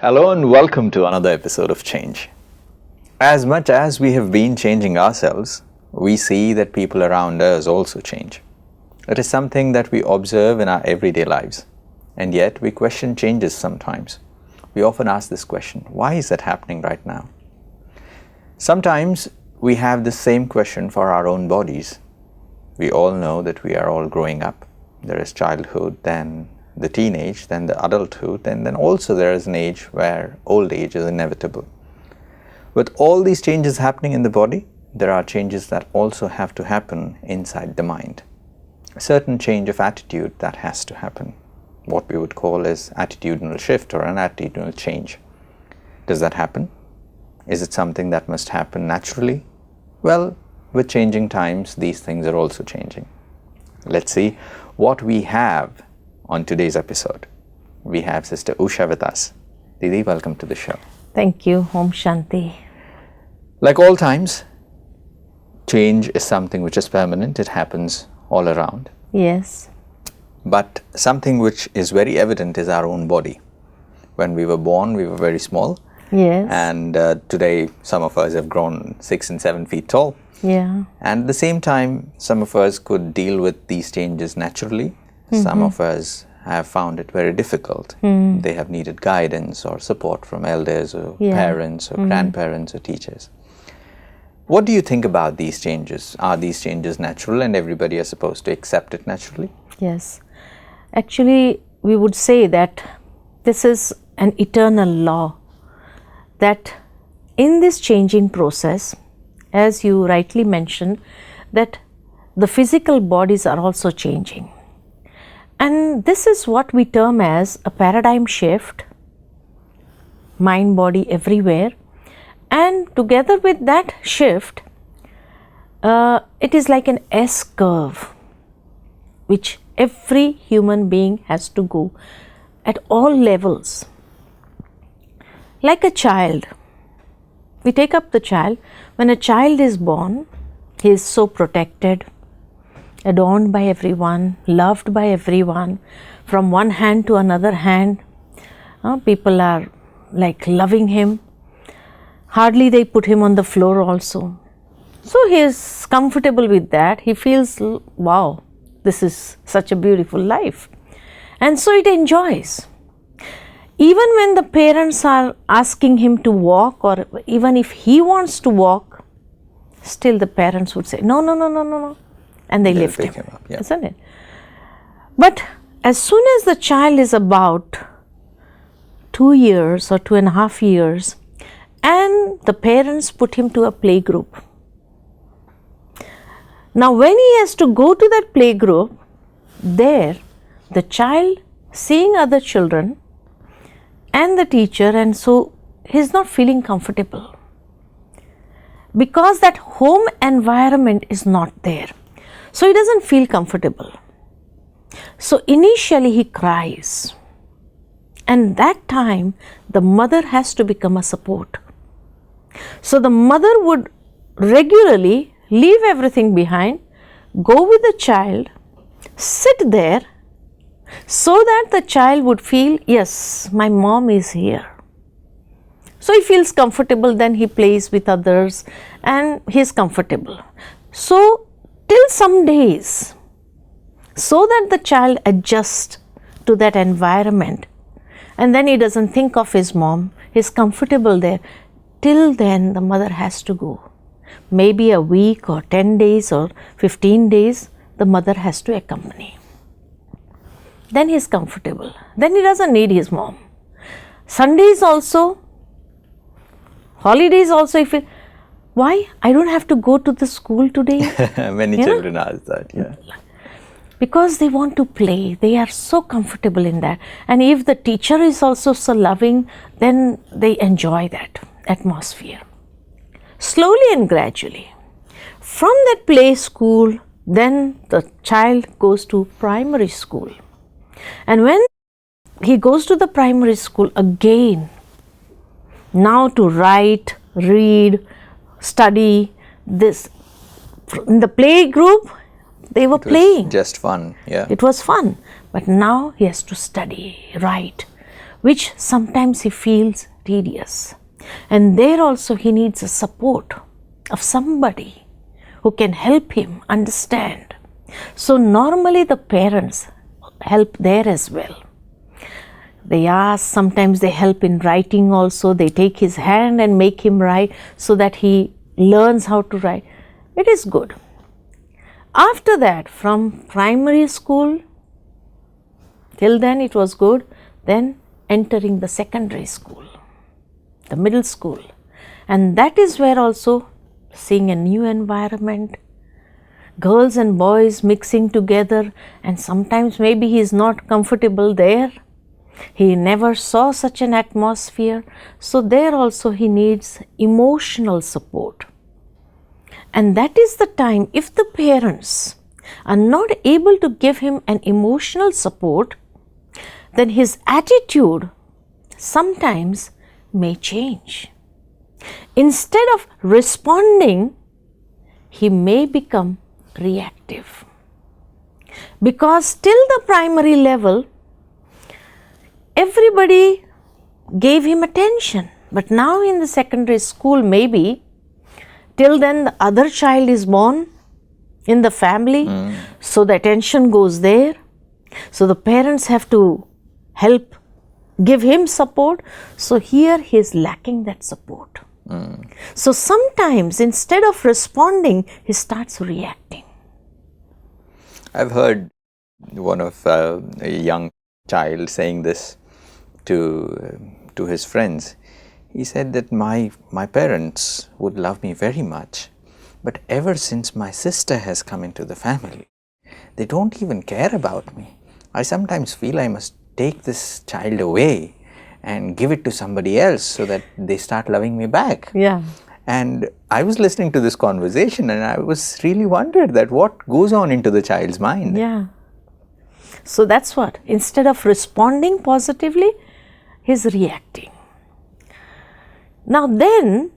Hello and welcome to another episode of Change. As much as we have been changing ourselves, we see that people around us also change. It is something that we observe in our everyday lives, and yet we question changes sometimes. We often ask this question, why is that happening right now? Sometimes we have the same question for our own bodies. We all know that we are all growing up. There is childhood, then the teenage, then the adulthood, and then also there is an age where old age is inevitable. With all these changes happening in the body, there are changes that also have to happen inside the mind. A certain change of attitude that has to happen. What we would call as attitudinal shift or an attitudinal change. Does that happen? Is it something that must happen naturally? Well, with changing times, these things are also changing. Let's see what we have on today's episode. We have Sister USha with us. Didi, welcome to the show. Thank you. Om Shanti. Like all times, change is something which is permanent. It happens all around. Yes. But something which is very evident is our own body. When we were born, we were very small. Yes. And today, some of us have grown 6 and 7 feet tall. Yeah. And at the same time, some of us could deal with these changes naturally. Some of us have found it very difficult. They have needed guidance or support from elders or parents or grandparents or teachers. What do you think about these changes? Are these changes natural and everybody is supposed to accept it naturally? Yes. Actually, we would say that this is an eternal law, that in this changing process, as you rightly mentioned, that the physical bodies are also changing. And this is what we term as a paradigm shift, mind, body, everywhere. And together with that shift, it is like an S curve, which every human being has to go at all levels. Like a child, we take up the child. When a child is born, he is so protected, adorned by everyone, loved by everyone, from one hand to another hand. People are like loving him. Hardly they put him on the floor also. So he is comfortable with that. He feels, wow, this is such a beautiful life. And so it enjoys. Even when the parents are asking him to walk, or even if he wants to walk, still the parents would say, no. And they lift him up, isn't it? But as soon as the child is about 2 years or 2.5 years, and the parents put him to a play group. Now when he has to go to that play group, there the child seeing other children and the teacher, and so he's not feeling comfortable. Because that home environment is not there. So he doesn't feel comfortable. So initially he cries. And that time the mother has to become a support. So the mother would regularly leave everything behind, go with the child, sit there, so that the child would feel, yes, my mom is here. So he feels comfortable, then he plays with others and he is comfortable. So till some days, so that the child adjusts to that environment, and then he doesn't think of his mom, he's comfortable there. Till then the mother has to go. Maybe a week or 10 days or 15 days, the mother has to accompany. Then he's comfortable. Then he doesn't need his mom. Sundays also, holidays also, if it, why? I don't have to go to the school today. Many children ask that, yeah. Because they want to play. They are so comfortable in that. And if the teacher is also so loving, then they enjoy that atmosphere. Slowly and gradually. From that play school, then the child goes to primary school. And when he goes to the primary school again, now to write, read, study, this, in the play group, they were playing. Just fun, yeah. It was fun. But now he has to study, write. which sometimes he feels tedious. And there also he needs a support of somebody who can help him understand. So normally the parents help there as well. They ask, sometimes they help in writing also. They take his hand and make him write so that he learns how to write. It is good. After that, from primary school, till then it was good. Then entering the secondary school, the middle school. And that is where also seeing a new environment, girls and boys mixing together, and sometimes maybe he is not comfortable there. He never saw such an atmosphere. So there also he needs emotional support. And that is the time, if the parents are not able to give him an emotional support, then his attitude sometimes may change. Instead of responding, he may become reactive. Because till the primary level, everybody gave him attention. But now in the secondary school, maybe, till then the other child is born in the family, so the attention goes there. So the parents have to help give him support. So here he is lacking that support. So sometimes instead of responding, he starts reacting. I've heard one of a young child saying this to his friends. He said that my parents would love me very much, but ever since my sister has come into the family, they don't even care about me. I sometimes feel I must take this child away and give it to somebody else so that they start loving me back. Yeah. And I was listening to this conversation and I was really wondered that what goes on into the child's mind. Yeah. So that's what, instead of responding positively, he's reacting. Now then,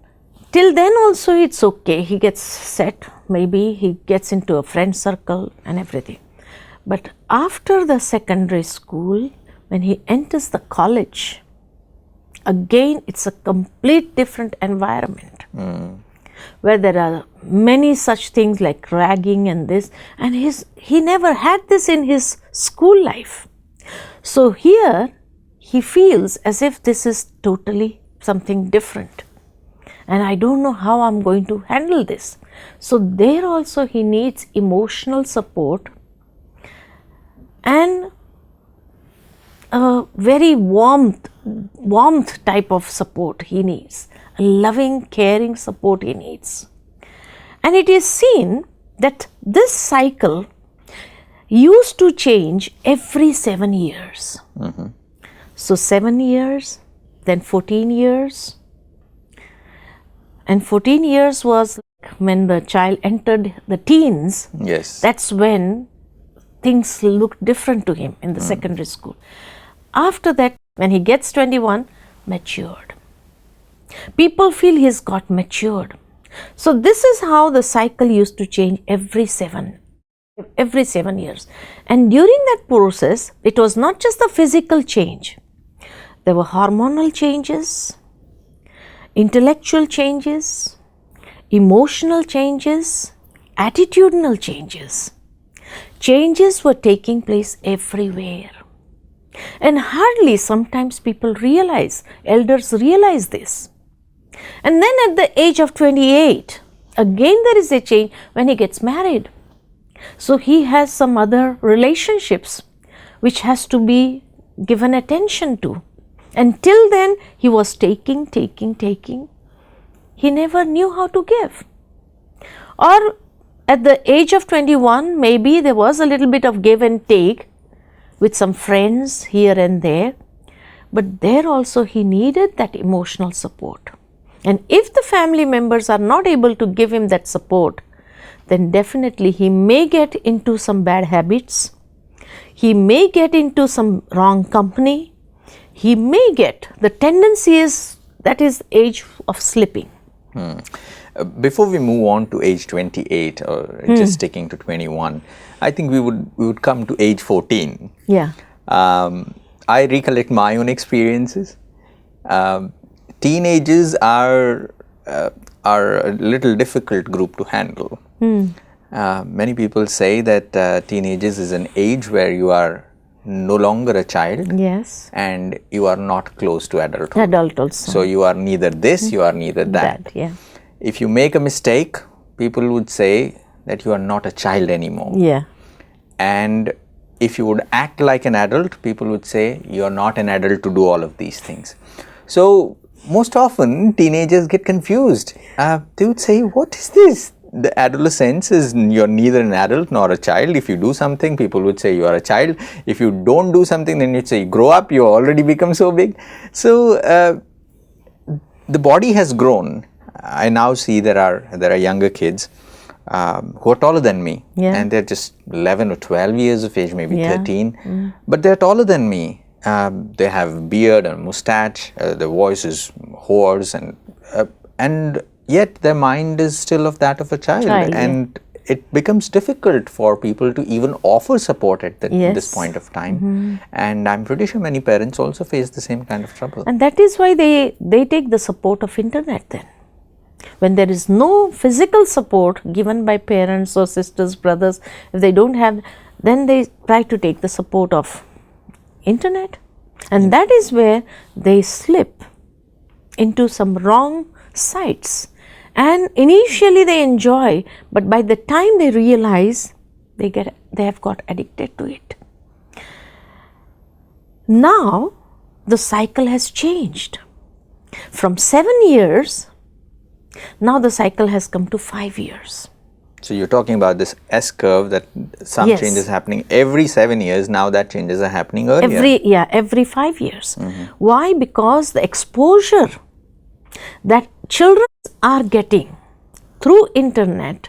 till then also it's okay. He gets set, maybe he gets into a friend circle and everything. But after the secondary school, when he enters the college, again it's a complete different environment where there are many such things like ragging and this, and he never had this in his school life. So here he feels as if this is totally something different and I don't know how I'm going to handle this. So there also he needs emotional support and a very warmth type of support he needs, a loving, caring support he needs. And it is seen that this cycle used to change every 7 years. So 7 years, then 14 years. And 14 years was when the child entered the teens. Yes. That's when things looked different to him in the secondary school. After that, when he gets 21, matured. People feel he's got matured. So this is how the cycle used to change every 7 years. And during that process, it was not just the physical change. There were hormonal changes, intellectual changes, emotional changes, attitudinal changes. Changes were taking place everywhere. And hardly sometimes people realize, elders realize this. And then at the age of 28, again there is a change when he gets married. So he has some other relationships which has to be given attention to. Until then he was taking. He never knew how to give. Or at the age of 21, maybe there was a little bit of give and take with some friends here and there, but there also he needed that emotional support. And if the family members are not able to give him that support, then definitely he may get into some bad habits, he may get into some wrong company, he may get, the tendency is, that is age of slipping. Before we move on to age 28 or just sticking to 21, I think we would come to age 14. Yeah. I recollect my own experiences. Teenagers are a little difficult group to handle. Many people say that teenagers is an age where you are no longer a child. Yes. And you are not close to adulthood. Adult also. So you are neither this, you are neither that. Yeah. If you make a mistake, people would say that you are not a child anymore. Yeah. And if you would act like an adult, people would say you are not an adult to do all of these things. So most often teenagers get confused. They would say, what is this? The adolescence is you're neither an adult nor a child. If you do something, people would say you are a child. If you don't do something, then you'd say, grow up, you already become so big. So the body has grown. I now see there are younger kids who are taller than me, and they're just 11 or 12 years of age, maybe 13, but they're taller than me. They have beard and mustache, their voice is hoarse, and yet their mind is still of that of a child, and it becomes difficult for people to even offer support at this point of time. And I'm pretty sure many parents also face the same kind of trouble. And that is why they take the support of internet then. When there is no physical support given by parents or sisters, brothers, if they don't have, then they try to take the support of internet. And that is where they slip into some wrong sites. And initially they enjoy, but by the time they realize, they have got addicted to it. Now the cycle has changed. From 7 years, now the cycle has come to 5 years. So you're talking about this S curve, that some changes happening every 7 years. Now that changes are happening earlier. Every 5 years. Why? Because the exposure that children are getting through internet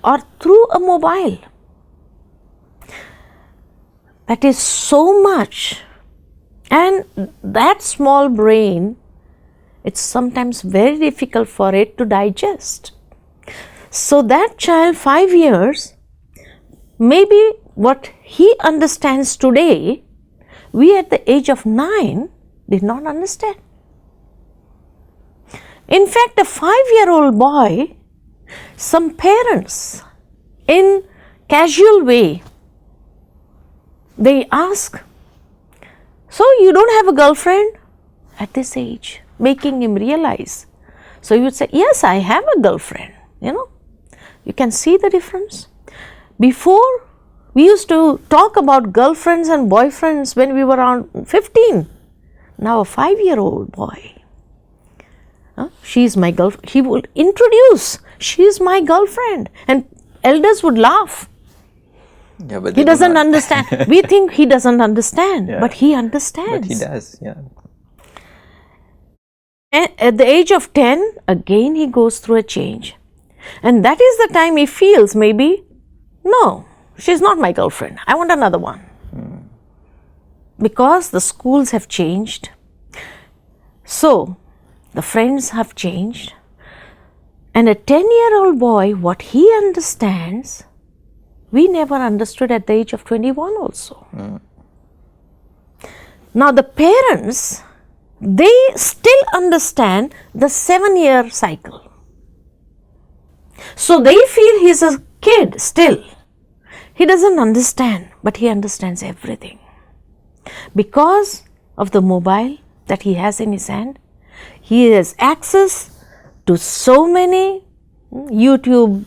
or through a mobile, that is so much, and that small brain, it's sometimes very difficult for it to digest. So that child, 5 years, maybe what he understands today, we at the age of 9 did not understand. In fact, a 5-year-old boy, some parents, in casual way, they ask, so you don't have a girlfriend? At this age, making him realize. So he would say, yes, I have a girlfriend. You can see the difference. Before, we used to talk about girlfriends and boyfriends when we were around 15. Now a 5-year-old boy, she's my girlfriend. He would introduce, she's my girlfriend, and elders would laugh. Yeah, but he doesn't understand. We think he doesn't understand, but he understands. But he does, And at the age of 10, again he goes through a change. And that is the time he feels maybe, no, she's not my girlfriend. I want another one. Because the schools have changed. So, the friends have changed. And a 10-year-old boy, what he understands, we never understood at the age of 21 also. Now the parents, they still understand the 7-year cycle. So they feel he's a kid still. He doesn't understand, but he understands everything. Because of the mobile that he has in his hand, he has access to so many YouTube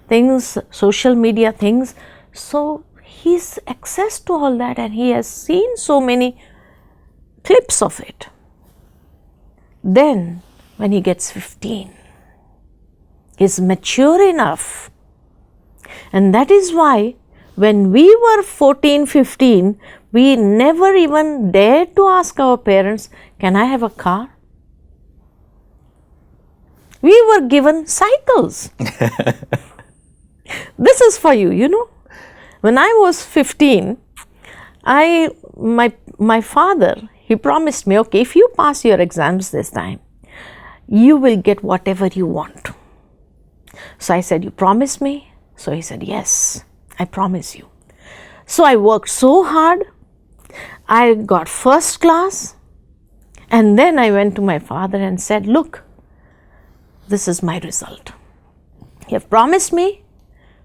things, social media things. So he's access to all that, and he has seen so many clips of it. Then when he gets 15, he's mature enough. And that is why when we were 14, 15, we never even dared to ask our parents, can I have a car? We were given cycles. This is for you, When I was 15, my father, he promised me, okay, if you pass your exams this time, you will get whatever you want. So I said, you promise me? So he said, yes, I promise you. So I worked so hard I got first class, and then I went to my father and said, look, this is my result. You have promised me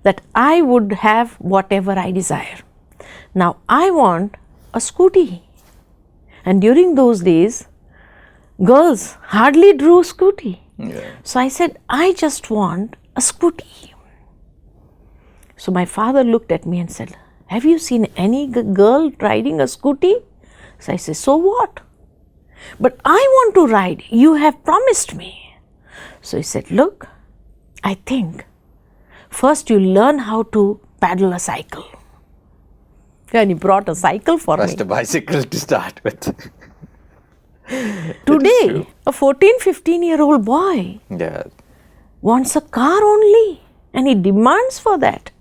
that I would have whatever I desire. Now I want a scooty. And during those days, girls hardly drew scooty. Yeah. So I said, I just want a scooty. So my father looked at me and said, have you seen any girl riding a scooty? So I said, so what? But I want to ride. You have promised me. So he said, look, I think first you learn how to paddle a cycle. And he brought a cycle for First me. a bicycle to start with. Today, a 14, 15-year-old boy Yeah. wants a car only, and he demands for that.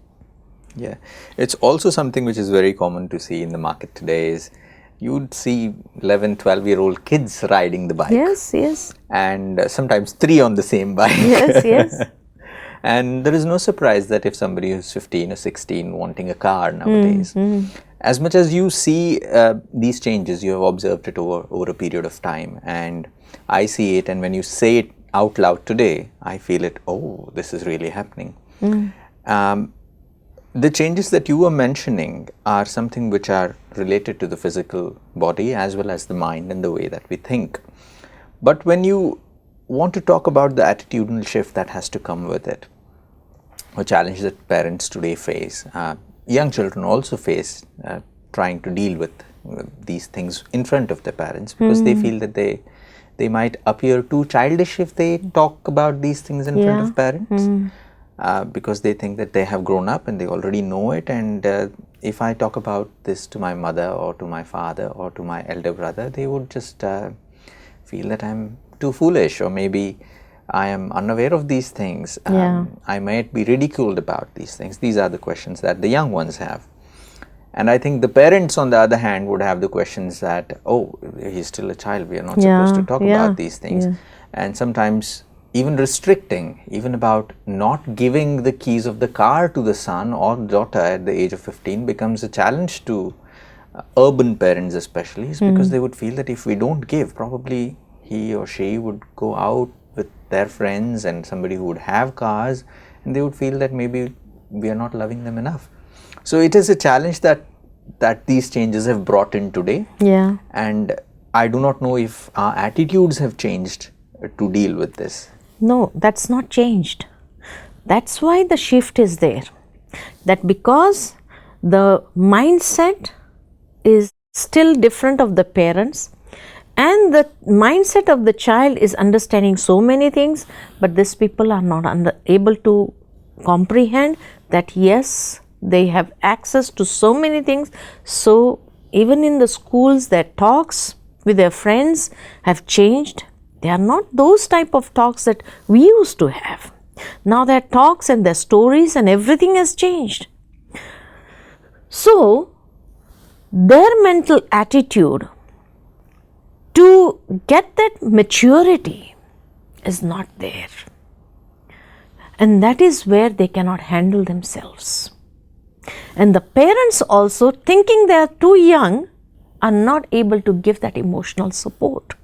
Yeah. It's also something which is very common to see in the market today is you'd see 11, 12-year-old kids riding the bike. Yes, yes. And sometimes 3 on the same bike. Yes, yes. And there is no surprise that if somebody who's 15 or 16 wanting a car nowadays, as much as you see these changes, you have observed it over a period of time. And I see it, and when you say it out loud today, I feel it, oh, this is really happening. The changes that you were mentioning are something which are related to the physical body as well as the mind and the way that we think. But when you want to talk about the attitudinal shift that has to come with it, a challenge that parents today face, young children also face trying to deal with these things in front of their parents because they feel that they might appear too childish if they talk about these things in front of parents. Because they think that they have grown up and they already know it, and if I talk about this to my mother or to my father or to my elder brother, they would just feel that I'm too foolish, or maybe I am unaware of these things. I might be ridiculed about these things. These are the questions that the young ones have. And I think the parents, on the other hand, would have the questions that, oh, he's still a child, we are not supposed to talk about these things. And sometimes even restricting, even about not giving the keys of the car to the son or daughter at the age of 15 becomes a challenge to urban parents especially, is because they would feel that if we don't give, probably he or she would go out with their friends and somebody who would have cars, and they would feel that maybe we are not loving them enough. So it is a challenge that these changes have brought in today. Yeah. And I do not know if our attitudes have changed to deal with this. No, that's not changed. That's why the shift is there. That because the mindset is still different of the parents, and the mindset of the child is understanding so many things, but these people are not able to comprehend that yes, they have access to so many things. So even in the schools, their talks with their friends have changed. They are not those type of talks that we used to have. Now their talks and their stories and everything has changed. So their mental attitude to get that maturity is not there. And that is where they cannot handle themselves. And the parents also, thinking they are too young, are not able to give that emotional support.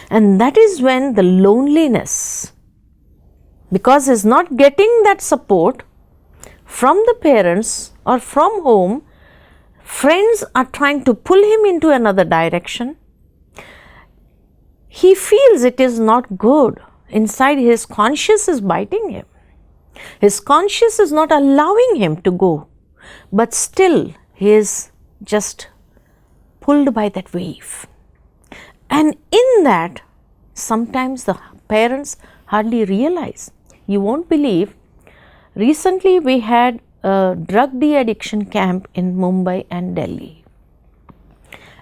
And that is when the loneliness, because he's not getting that support from the parents or from home, friends are trying to pull him into another direction. He feels it is not good. Inside, his conscience is biting him. His conscience is not allowing him to go. But still, he is just pulled by that wave. And in that, sometimes the parents hardly realize. You won't believe, recently we had a drug de-addiction camp in Mumbai and Delhi.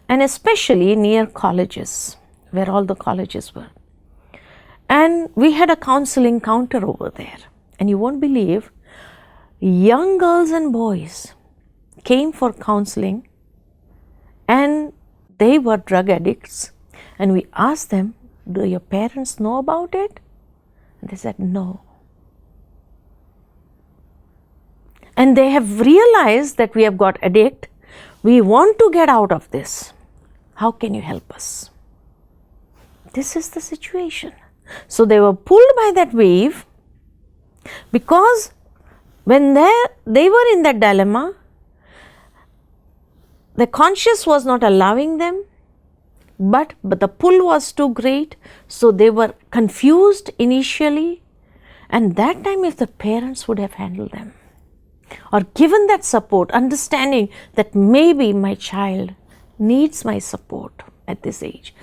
And especially near colleges, where all the colleges were. And we had a counseling counter over there. And you won't believe, young girls and boys came for counseling, and they were drug addicts. And we asked them, do your parents know about it? And they said, no. And they have realized that we have got addict, We want to get out of this. How can you help us? This is the situation. So they were pulled by that wave because when they were in that dilemma, the conscious was not allowing them, but the pull was too great, so they were confused initially, and that time if the parents would have handled them or given that support, understanding that maybe my child needs my support at this age,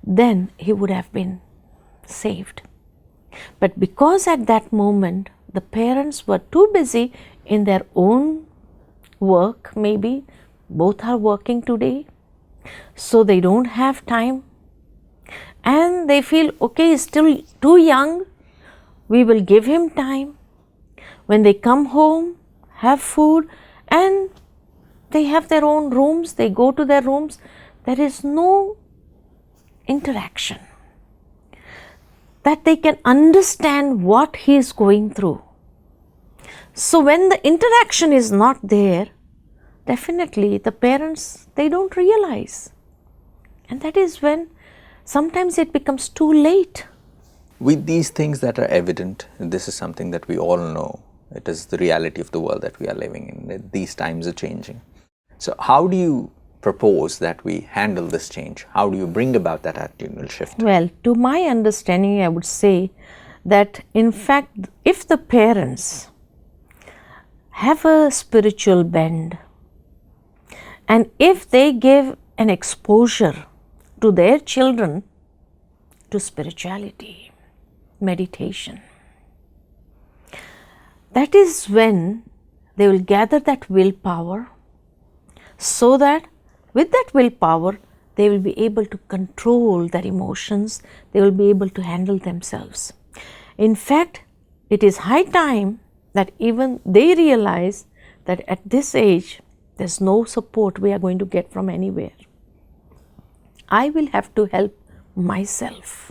then he would have been saved. But because at that moment the parents were too busy in their own work, maybe both are working today, so they don't have time, and they feel, okay, he's still too young, we will give him time. When they come home, have food, and they have their own rooms, they go to their rooms, there is no interaction that they can understand what he is going through. So when the interaction is not there, definitely the parents, they don't realize, and that is when sometimes it becomes too late. With these things that are evident, this is something that we all know. It is the reality of the world that we are living in. These times are changing. So how do you propose that we handle this change? How do you bring about that attitudinal shift? Well, to my understanding, I would say that in fact, if the parents have a spiritual bend, and if they give an exposure to their children to spirituality, meditation, that is when they will gather that willpower, so that with that willpower they will be able to control their emotions, they will be able to handle themselves. In fact, it is high time that even they realize that at this age there's no support we are going to get from anywhere. I will have to help myself.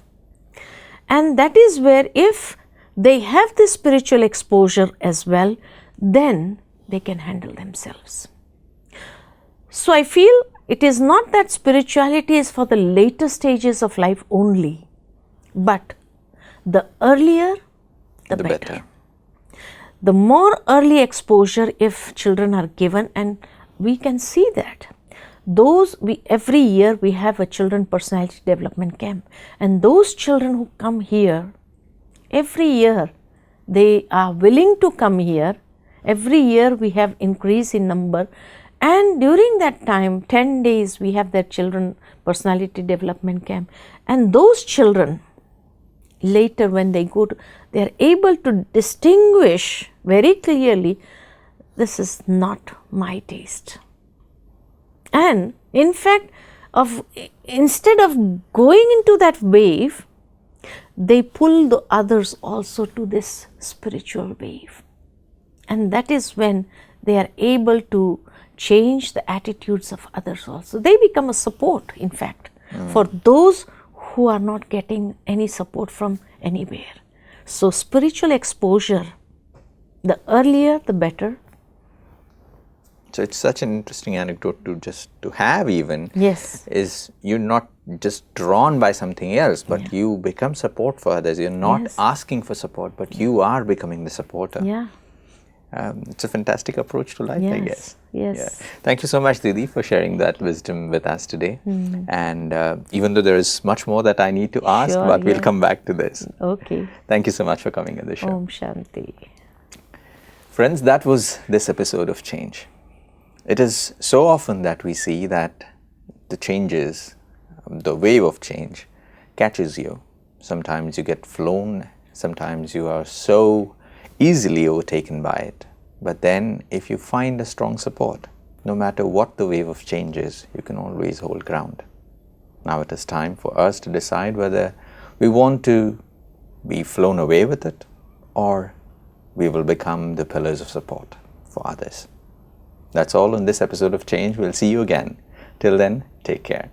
And that is where if they have this spiritual exposure as well, then they can handle themselves. So I feel it is not that spirituality is for the later stages of life only, but the earlier, the better. The more early exposure if children are given, and we can see that. Every year we have a children personality development camp, and those children who come here, every year they are willing to come here. Every year we have increase in number, and during that time 10 days we have that children personality development camp, and those children later when they go to, they are able to distinguish very clearly, this is not my taste. And in fact, instead of going into that wave, they pull the others also to this spiritual wave. And that is when they are able to change the attitudes of others also. They become a support, in fact, for those who are not getting any support from anywhere. So spiritual exposure, the earlier the better. So it's such an interesting anecdote to have even. Yes. Is you're not just drawn by something else, but you become support for others. You're not asking for support, but you are becoming the supporter. Yeah. It's a fantastic approach to life, I guess. Yes. Yeah. Thank you so much, Didi, for sharing that wisdom with us today. And even though there is much more that I need to ask, but we'll come back to this. Okay. Thank you so much for coming on the show. Om Shanti. Friends, that was this episode of Change. It is so often that we see that the changes, the wave of change catches you. Sometimes you get flown, sometimes you are so easily overtaken by it. But then if you find a strong support, no matter what the wave of change is, you can always hold ground. Now it is time for us to decide whether we want to be flown away with it, or we will become the pillars of support for others. That's all on this episode of Change. We'll see you again. Till then, take care.